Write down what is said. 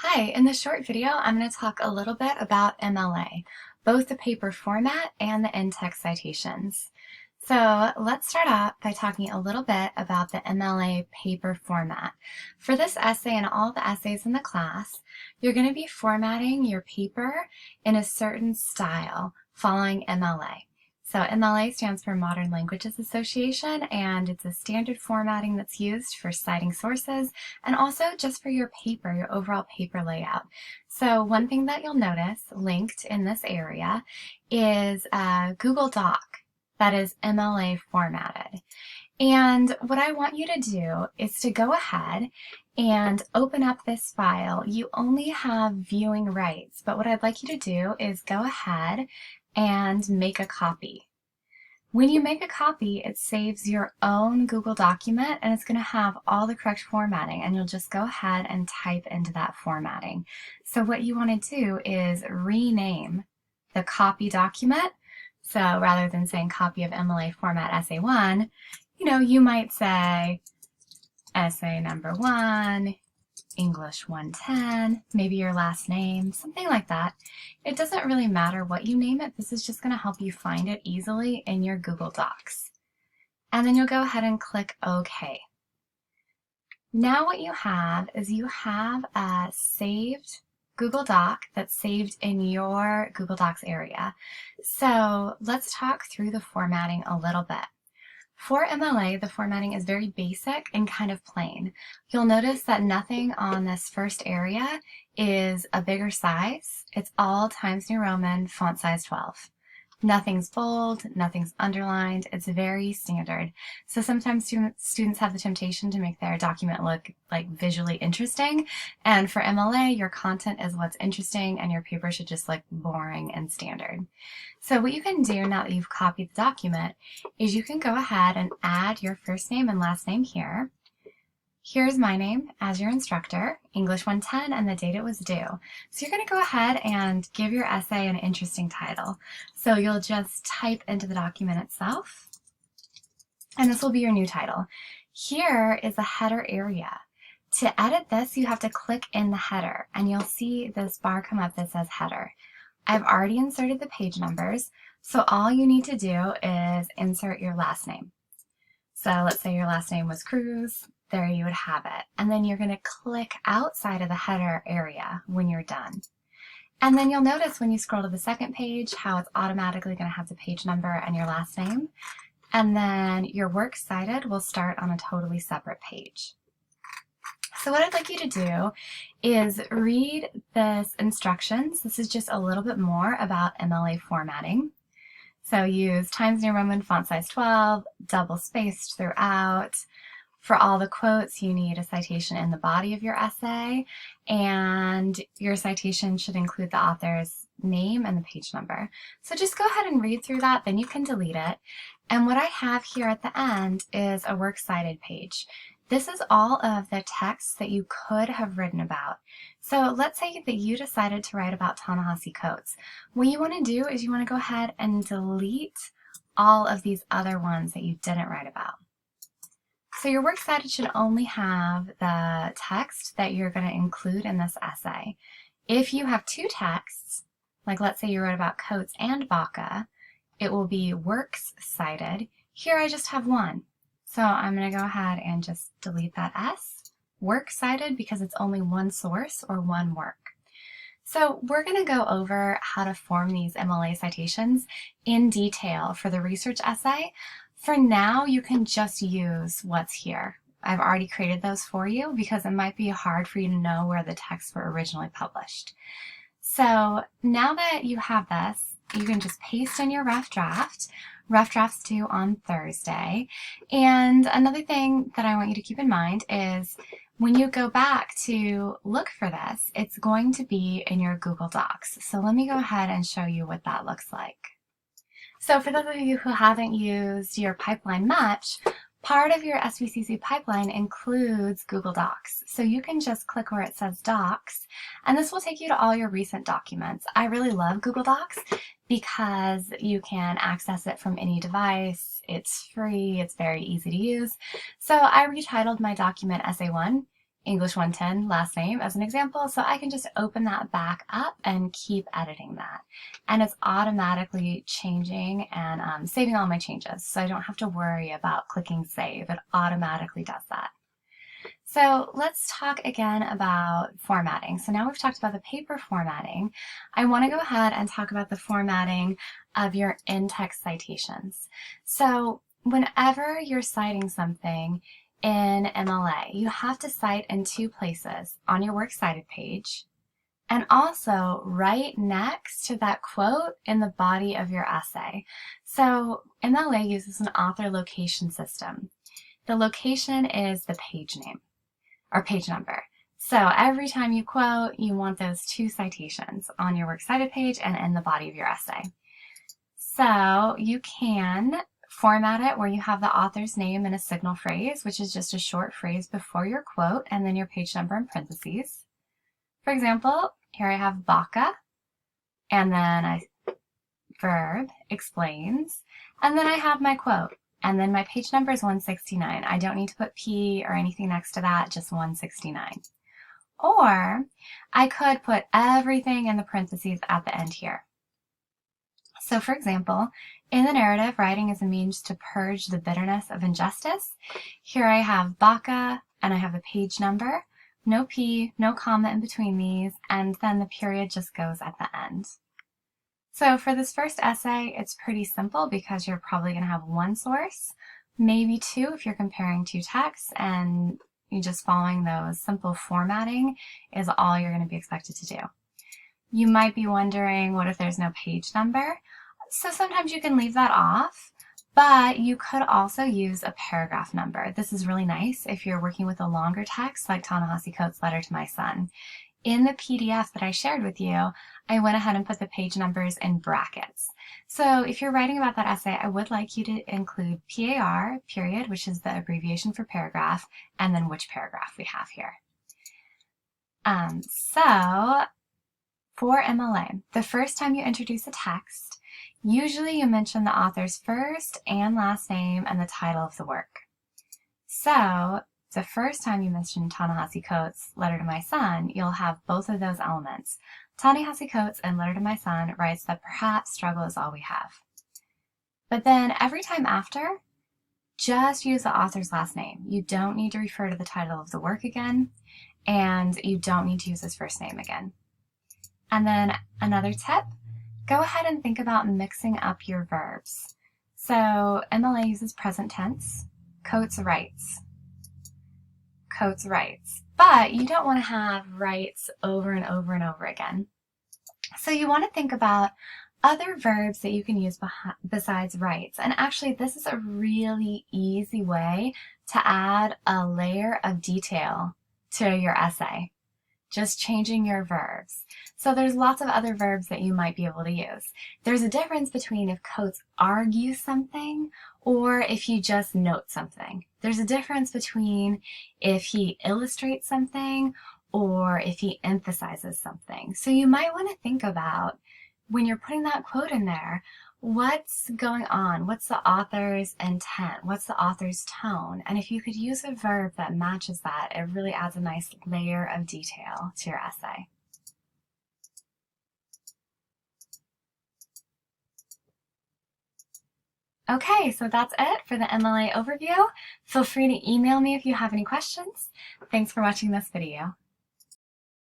Hi, in this short video, I'm going to talk a little bit about MLA, both the paper format and the in-text citations. So let's start off by talking a little bit about the MLA paper format. For this essay and all the essays in the class, you're going to be formatting your paper in a certain style following MLA. So MLA stands for Modern Languages Association, and it's a standard formatting that's used for citing sources and also just for your paper, your overall paper layout. So one thing that you'll notice linked in this area is a Google Doc that is MLA formatted. And what I want you to do is to go ahead and open up this file. You only have viewing rights, but what I'd like you to do is go ahead and make a copy. When you make a copy, it saves your own Google document and it's going to have all the correct formatting, and you'll just go ahead and type into that formatting. So what you want to do is rename the copy document. So rather than saying copy of MLA format essay 1, you might say essay number 1, English 110, maybe your last name, something like that. It doesn't really matter what you name it. This is just going to help you find it easily in your Google Docs. And then you'll go ahead and click OK. Now what you have is you have a saved Google Doc that's saved in your Google Docs area. So let's talk through the formatting a little bit. For MLA, the formatting is very basic and kind of plain. You'll notice that nothing on this first area is a bigger size. It's all Times New Roman, font size 12. Nothing's bold, nothing's underlined. It's very standard. So sometimes students have the temptation to make their document look like visually interesting. And for MLA, your content is what's interesting and your paper should just look boring and standard. So what you can do now that you've copied the document is you can go ahead and add your first name and last name here. Here's my name as your instructor, English 110, and the date it was due. So you're going to go ahead and give your essay an interesting title. So you'll just type into the document itself, and this will be your new title. Here is a header area. To edit this, you have to click in the header, and you'll see this bar come up that says header. I've already inserted the page numbers, so all you need to do is insert your last name. So let's say your last name was Cruz. There you would have it. And then you're going to click outside of the header area when you're done. And then you'll notice when you scroll to the second page how it's automatically going to have the page number and your last name. And then your works cited will start on a totally separate page. So what I'd like you to do is read this instructions. This is just a little bit more about MLA formatting. So use Times New Roman, font size 12, double spaced throughout. For all the quotes, you need a citation in the body of your essay, and your citation should include the author's name and the page number. So just go ahead and read through that, then you can delete it. And what I have here at the end is a works cited page. This is all of the text that you could have written about. So let's say that you decided to write about Ta-Nehisi Coates. What you want to do is you want to go ahead and delete all of these other ones that you didn't write about. So your works cited should only have the text that you're going to include in this essay. If you have two texts, like let's say you wrote about Coates and Baca, it will be works cited. Here I just have one. So I'm going to go ahead and just delete that S, works cited, because it's only one source or one work. So we're going to go over how to form these MLA citations in detail for the research essay. For now, you can just use what's here. I've already created those for you because it might be hard for you to know where the texts were originally published. So now that you have this, you can just paste in your rough draft. Rough drafts due on Thursday. And another thing that I want you to keep in mind is when you go back to look for this, it's going to be in your Google Docs. So let me go ahead and show you what that looks like. So for those of you who haven't used your pipeline much, part of your SVCC pipeline includes Google Docs. So you can just click where it says Docs, and this will take you to all your recent documents. I really love Google Docs because you can access it from any device. It's free, it's very easy to use. So I retitled my document Essay 1, English 110 last name as an example, so I can just open that back up and keep editing that. And it's automatically changing and saving all my changes, so I don't have to worry about clicking save. It automatically does that. So let's talk again about formatting. So now we've talked about the paper formatting. I want to go ahead and talk about the formatting of your in-text citations. So whenever you're citing something in MLA, you have to cite in two places, on your Works Cited page and also right next to that quote in the body of your essay. So MLA uses an author location system. The location is the page name or page number. So every time you quote, you want those two citations on your Works Cited page and in the body of your essay. So you can format it where you have the author's name in a signal phrase, which is just a short phrase before your quote and then your page number in parentheses. For example, here I have baka, and then a verb explains, and then I have my quote. And then my page number is 169. I don't need to put P or anything next to that, just 169. Or I could put everything in the parentheses at the end here. So for example, in the narrative, writing is a means to purge the bitterness of injustice. Here I have baka, and I have the page number, no P, no comma in between these, and then the period just goes at the end. So for this first essay, it's pretty simple because you're probably going to have one source, maybe two if you're comparing two texts, and you just following those simple formatting is all you're going to be expected to do. You might be wondering, what if there's no page number? So sometimes you can leave that off, but you could also use a paragraph number. This is really nice if you're working with a longer text like Ta-Nehisi Coates' letter to my son. In the PDF that I shared with you, I went ahead and put the page numbers in brackets. So if you're writing about that essay, I would like you to include PAR, period, which is the abbreviation for paragraph, and then which paragraph we have here. So for MLA, the first time you introduce a text, usually you mention the author's first and last name and the title of the work. So the first time you mention Ta-Nehisi Coates' letter to my son, you'll have both of those elements. Ta-Nehisi Coates in Letter to My Son writes that perhaps struggle is all we have. But then every time after, just use the author's last name. You don't need to refer to the title of the work again, and you don't need to use his first name again. And then another tip, go ahead and think about mixing up your verbs. So MLA uses present tense, Coates writes. Coates writes, but you don't want to have writes over and over and over again. So you want to think about other verbs that you can use besides writes. And actually, this is a really easy way to add a layer of detail to your essay. Just changing your verbs. So there's lots of other verbs that you might be able to use. There's a difference between if Coates argues something or if you just note something. There's a difference between if he illustrates something or if he emphasizes something. So you might want to think about, when you're putting that quote in there, what's going on? What's the author's intent? What's the author's tone? And if you could use a verb that matches that, it really adds a nice layer of detail to your essay. Okay, so that's it for the MLA overview. Feel free to email me if you have any questions. Thanks for watching this video.